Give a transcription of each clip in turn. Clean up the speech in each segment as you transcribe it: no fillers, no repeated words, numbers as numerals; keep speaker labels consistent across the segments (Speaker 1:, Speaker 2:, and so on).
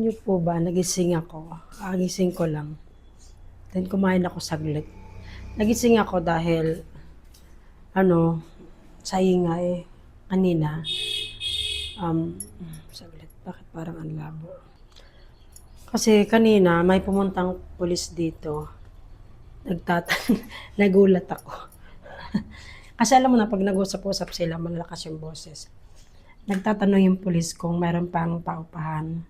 Speaker 1: Niyo po ba, nagising ako. Gising ko lang. Then kumain ako saglit. Nagising ako dahil, ano, sa ingay, kanina. Saglit, bakit parang ang labo? Kasi kanina, may pumuntang pulis dito. Nagulat ako. Kasi alam mo na, pag nag-usap-usap sila, malalakas yung boses. Nagtatanong yung pulis kung mayroon pang paupahan.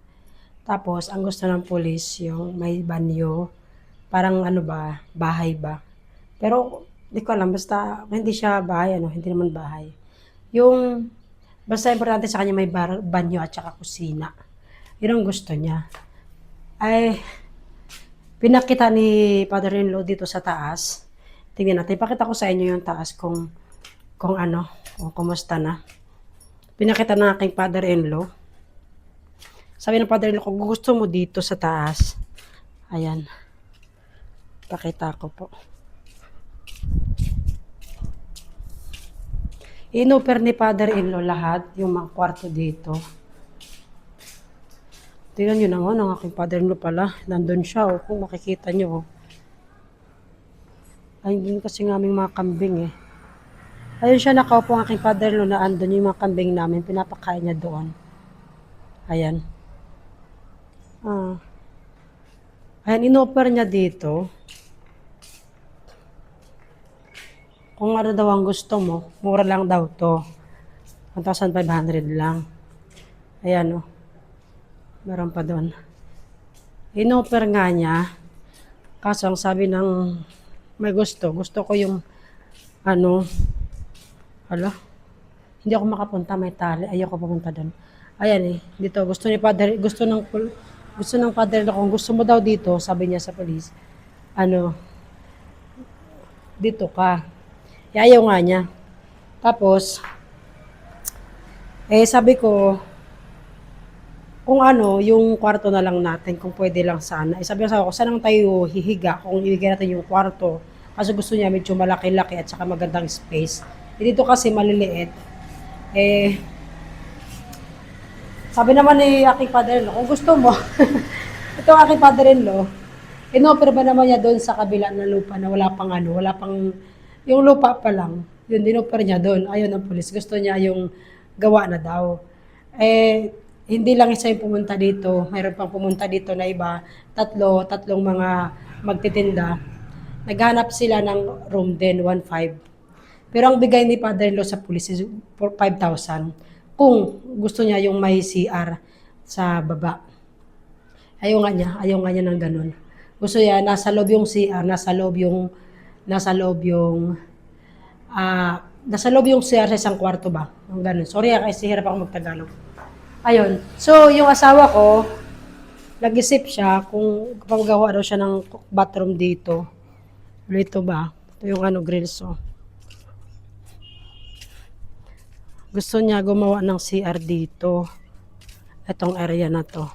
Speaker 1: Tapos, ang gusto ng pulis, yung may banyo, parang ano ba, bahay ba. Pero, di ko alam, basta hindi siya bahay, hindi naman bahay. Yung, basta importante sa kanya may banyo at saka kusina. Yun ang gusto niya. Ay, pinakita ni Father-in-law dito sa taas. Tingnan natin, ipakita ko sa inyo yung taas kung kumusta na. Pinakita ng aking Father-in-law. Sabi ng Father-in-law, kung gusto mo dito sa taas, ayan, pakita ko po. Inoper ni Father-in-law lahat, yung mga kwarto dito. Tingnan nyo naman, ang aking Father-in-law pala, nandun siya, kung makikita nyo. Ayun din kasi ng aming mga kambing eh. Ayun siya nakaupo ang aking Father-in-law na andun yung mga kambing namin, pinapakain niya doon. Ayan. Ayan, inoper niya dito. Kung ano daw ang gusto mo, mura lang daw to. 1,500 lang. Ayan o. Meron pa doon. Inoper nga niya. Kaso ang sabi ng may gusto ko yung hindi ako makapunta, may tali. Ayoko pumunta doon. Ayan dito gusto ng father kung gusto mo daw dito, sabi niya sa police, dito ka. Ayaw nga niya. Tapos, sabi ko, kung yung kwarto na lang natin, kung pwede lang sana. Sabi ko, saan tayo hihiga kung ibigay natin yung kwarto? Kasi gusto niya medyo malaki-laki at saka magandang space. Dito kasi maliliit. Sabi naman ni aking father-in-law, kung gusto mo, ito ang aking father-in-law, inoffer ba naman niya doon sa kabila na lupa na wala pang, yung lupa pa lang, yun, dinoffer niya doon. Ayun ang pulis, gusto niya yung gawa na daw. Hindi lang isa yung pumunta dito, mayroon pang pumunta dito na iba, tatlong mga magtitinda. Naghanap sila ng room din, 1,500. Pero ang bigay ni father-in-law sa pulis is 5,000. Kung gusto niya yung may CR sa baba. Ayaw nga niya ng ganun. Gusto niya, nasa loob yung CR, nasa loob yung CR sa isang kwarto ba? Ang ganun. Sorry kasi hirap ako magtagalog. Ayun. So, yung asawa ko, nag-isip siya kung kapagawa daw siya ng bathroom dito. Dito ba? Ito yung grills. Gusto niya gumawa ng CR dito. Itong area na to.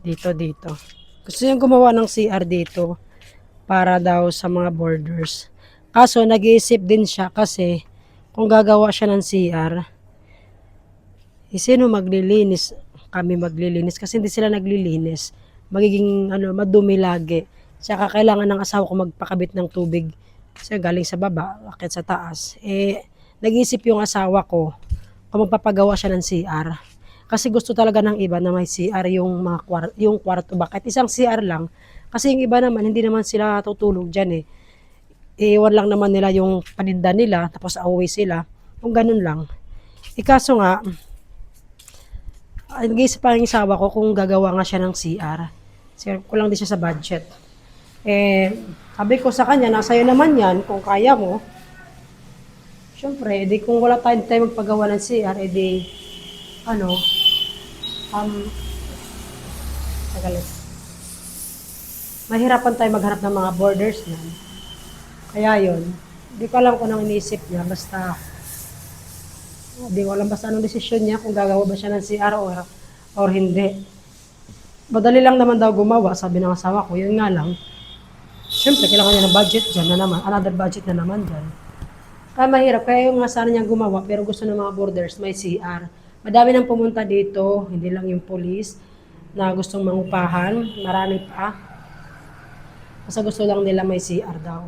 Speaker 1: Dito. Gusto niya gumawa ng CR dito para daw sa mga boarders. Kaso nag-iisip din siya kasi kung gagawa siya ng CR, sino maglilinis? Kami maglilinis kasi hindi sila naglilinis. Magiging madumi lagi. Saka kailangan ng asawa ko magpakabit ng tubig. Kasi galing sa baba, akit sa taas. Nag-iisip yung asawa ko kung magpapagawa siya ng CR. Kasi gusto talaga ng iba na may CR yung yung kwarto ba. Kahit isang CR lang. Kasi yung iba naman, hindi naman sila tutulog dyan eh. Iwan lang naman nila yung paninda nila, tapos away sila. Kung ganun lang. Kaso nga, nag-iisip pa yung asawa ko kung gagawa nga siya ng CR. Kasi kulang din siya sa budget. Sabi ko sa kanya, nasa iyo naman yan, kung kaya mo. Siyempre, kung wala tayo magpagawa ng CR, tagalit. Mahirapan tayo maghanap ng mga borders na. Kaya yun, hindi ko alam kung anong iniisip niya, basta anong desisyon niya, kung gagawa ba siya ng CR or hindi. Madali lang naman daw gumawa, sabi ng asawa ko, yun nga lang. Siyempre, kailangan niya ng budget dyan na naman, another budget na naman dyan. Kaya mahirap, kaya yung nga sana niyang gumawa, pero gusto ng mga boarders may CR. Madami nang pumunta dito, hindi lang yung police na gustong mangupahan, marami pa. Kasi gusto lang nila may CR daw.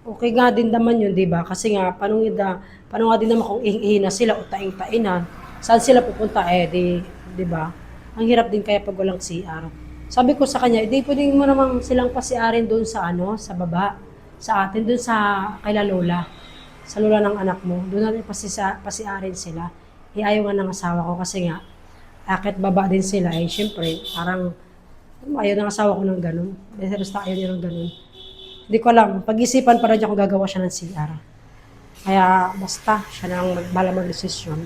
Speaker 1: Okay nga din naman yun, di ba? Kasi nga, paano nga din naman kung ihina sila o taing-tainan. Saan sila pupunta di ba? Ang hirap din kaya pag walang CR. Sabi ko sa kanya, hindi pwede mo namang silang pasiarin doon sa sa baba. Sa atin, doon sa kaila lola. Sa lola ng anak mo. Doon natin pasiarin sila. Ayaw nga ng asawa ko kasi nga, akit baba din sila syempre, parang ayaw ng asawa ko ng ganun. Basta ayaw niya ng ganun. Hindi ko alam. Pag-isipan pa rin niya kung gagawa siya ng CR. Kaya basta siya nang bala mag-desisyon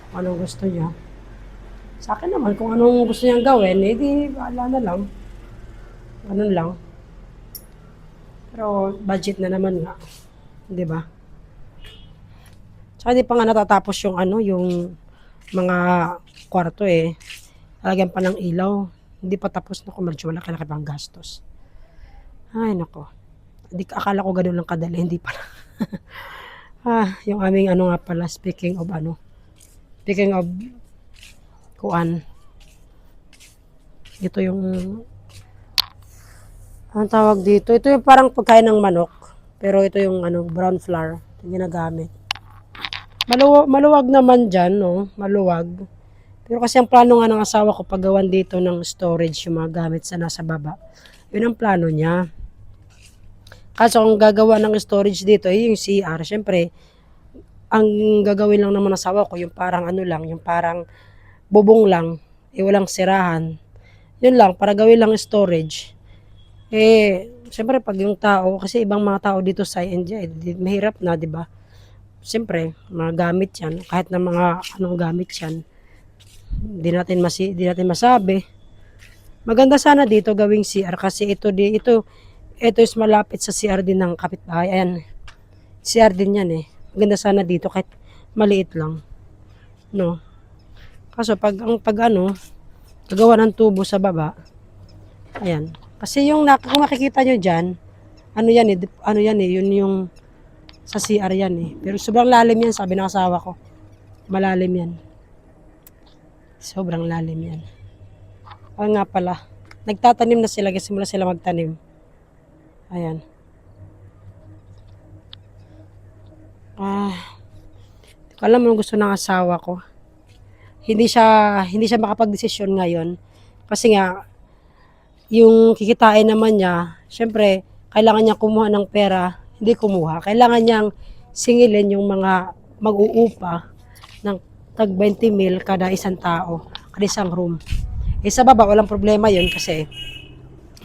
Speaker 1: kung anong gusto niya. Sa akin naman, kung anong gusto niyang gawin, di bahala na lang. Ganun lang. Pero budget na naman nga. Di ba? Tsaka di pa nga natatapos yung mga kwarto Talagyan pa ng ilaw. Hindi pa tapos na commercial, wala kalaki pang gastos. Ay, nako. Akala ko ganun lang kadali, hindi pala. Yung aming nga pala, speaking of kuan. Ito yung, anong tawag dito? Ito yung parang pagkain ng manok. Pero ito yung brown flour, yung ginagamit. Maluwag naman dyan, no? Maluwag. Pero kasi ang plano nga ng asawa ko paggawan dito ng storage yung mga gamit sa nasa baba. Yun ang plano niya. Kaso kung gagawa ng storage dito, yung CR, syempre, ang gagawin lang naman ng asawa ko, yung parang yung parang bubong lang, walang sirahan. Yun lang, para gawin lang storage. Syempre pag yung tao, kasi ibang mga tao dito sa India, mahirap na, di ba? Syempre, mga gamit yan, kahit na mga anong gamit yan, di natin masabi. Maganda sana dito gawing CR kasi ito is malapit sa CR din ng kapitbahay. Ayan, CR din yan Maganda sana dito kahit maliit lang. No? Kaso pag gagawa ng tubo sa baba, ayan. Kasi kung makikita nyo dyan, yun yung sa CR yan Pero sobrang lalim yan, sabi ng asawa ko. Malalim yan. Sobrang lalim yan. Nga pala, nagtatanim na sila, simula sila magtanim. Ayan. Alam mo gusto ng asawa ko. Hindi siya makapag-desisyon ngayon. Kasi nga, yung kikitain naman niya, syempre, kailangan niya kumuha ng pera, hindi kumuha. Kailangan niyang singilin yung mga mag-uupa ng tag 20 mil kada isang tao, kada isang room. Sa baba, walang problema yun kasi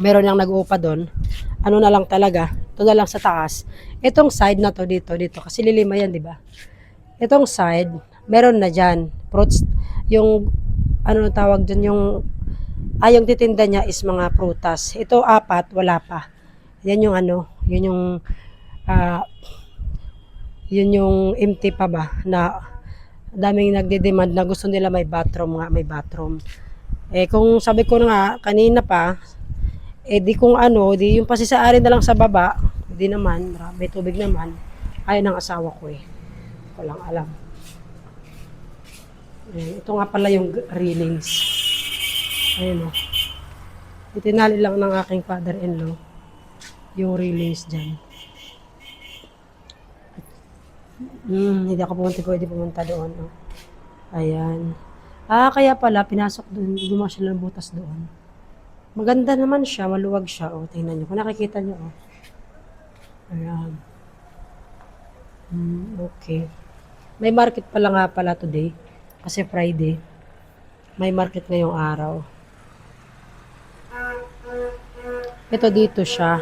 Speaker 1: meron niyang nag-uupa doon. Ano na lang talaga, ito na lang sa taas. Itong side na to dito, kasi lilima yan, di ba? Itong side, meron na dyan. Fruits, yung, tawag dyan, yung titinda niya is mga prutas. Ito, 4, wala pa. Yan yung yun yung empty pa ba, na daming nagde-demand na gusto nila may bathroom. Kung sabi ko nga, kanina pa, di yung pasisaarin na lang sa baba, di naman, may tubig naman, ayaw ng asawa ko Ko lang alam. Ito nga pala yung railings. Ayun Itinali lang ng aking father-in-law yung railings dyan. Hindi ako pwede pumunta doon. Ayan. Kaya pala, pinasok doon, gumawa siya ng butas doon. Maganda naman siya, maluwag siya. Tingnan nyo. Kung nakikita nyo, Ayan. Okay. May market pala nga pala today. Kasi Friday. May market ngayong araw. Ito dito siya.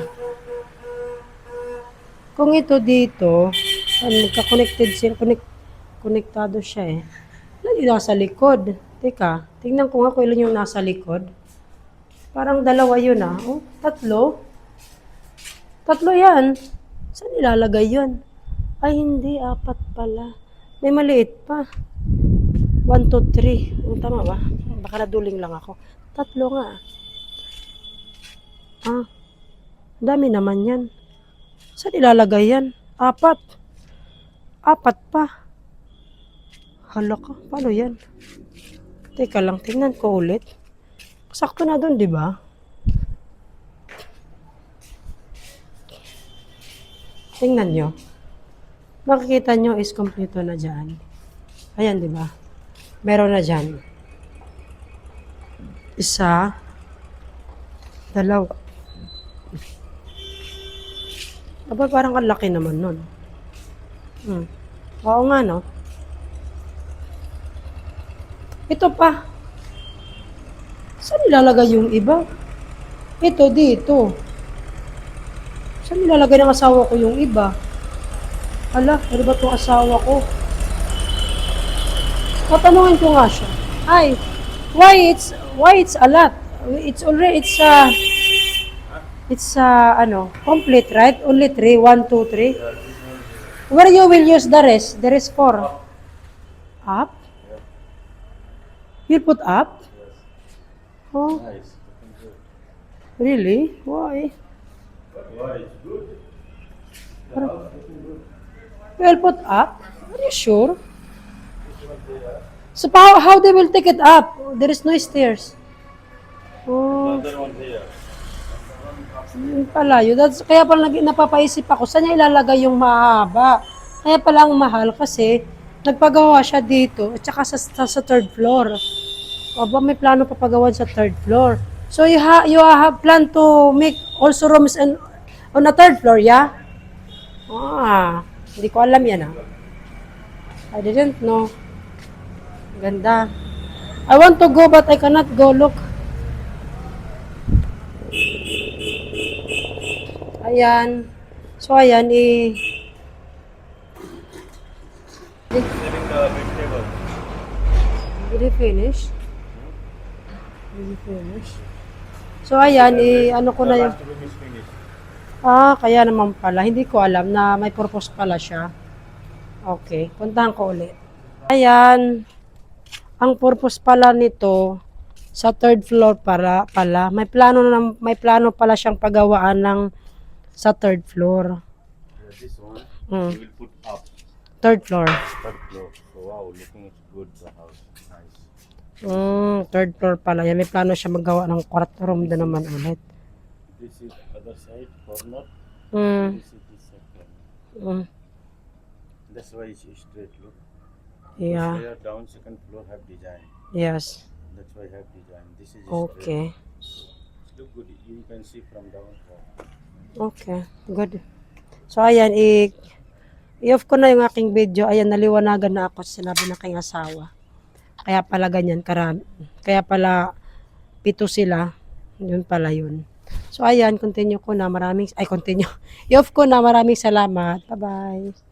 Speaker 1: Kung ito dito, magka-connected siya. Konektado siya Ilan yung nasa likod? Teka, tingnan ko nga kung ilan yung nasa likod. Parang 2 yun 3. 3 yan. Saan nilalagay yun? Ay, hindi. 4 pala. May maliit pa. 1, 2, 3. Tama ba? Baka naduling lang ako. 3 nga. Dami naman yan. Saan nilalagay yan? 4. 4 pa. Hala ka, paano yan? Teka lang, tingnan ko ulit. Sakto na doon, di ba? Tingnan nyo. Makikita nyo is kompleto na dyan. Ayan, di ba? Meron na dyan. Isa, dalawa. Aba, parang ang laki naman nun. Oo nga, no? Ito pa. Saan nilalagay yung iba? Ito, dito. Saan nilalagay ng asawa ko yung iba? Hala, ano ba itong asawa ko? Tatanungin ko nga siya. Hi, why it's a lot? It's complete, right? Only 3, 1, 2, 3. Where you will use the rest? There is 4. Up? You'll put up? Oh,
Speaker 2: Nice.
Speaker 1: really? Why?
Speaker 2: Why? It's good.
Speaker 1: Well, put up? Are you sure? So how they will take it up? There is no stairs. Oh,
Speaker 2: Another one here.
Speaker 1: yun pala yun. Kaya pala napapaisip ako, saan niya ilalagay yung mahaba? Kaya pala ang mahal kasi nagpagawa siya dito at saka sa third floor. Aba, may plano papagawan sa third floor. So you have plan to make also rooms and on the third floor, yeah? Ah, hindi ko alam yan ah. I didn't know. Ganda. I want to go but I cannot go. Look. Ayan. So, ayan,
Speaker 2: Selling the vegetable.
Speaker 1: Did you finish? Did you finish? So, ayan, ano ko na yung...
Speaker 2: Last room is finished.
Speaker 1: Ah, kaya naman pala. Hindi ko alam na may purpose pala siya. Okay, puntahan ko ulit. Ayan. Ang purpose pala nito, sa third floor pala. May plano pala siyang pagawaan ng sa third floor.
Speaker 2: Yeah, this one
Speaker 1: Mm.
Speaker 2: we will put up.
Speaker 1: Third floor.
Speaker 2: Third floor. So wow, looking it's good the house. Nice.
Speaker 1: Third floor pala. Yan, may plano siya magawa ng kwarto room doon naman ulit.
Speaker 2: This is other side corner.
Speaker 1: Mm.
Speaker 2: This is this side corner.
Speaker 1: Mm.
Speaker 2: That's why it's straight look.
Speaker 1: Yeah.
Speaker 2: Here down second floor have design.
Speaker 1: Yes.
Speaker 2: That's why have design. This is
Speaker 1: Okay.
Speaker 2: straight. Look good. You can see from down here.
Speaker 1: Okay. Good. So, ayan, i-off ko na yung aking video. Ayan, naliwanagan na ako sa sinabi ng aking asawa. Kaya pala ganyan karami. Kaya pala 7 sila. Yun pala yun. So, ayan, continue ko na. Continue. I-off ko na. Maraming salamat. Bye-bye.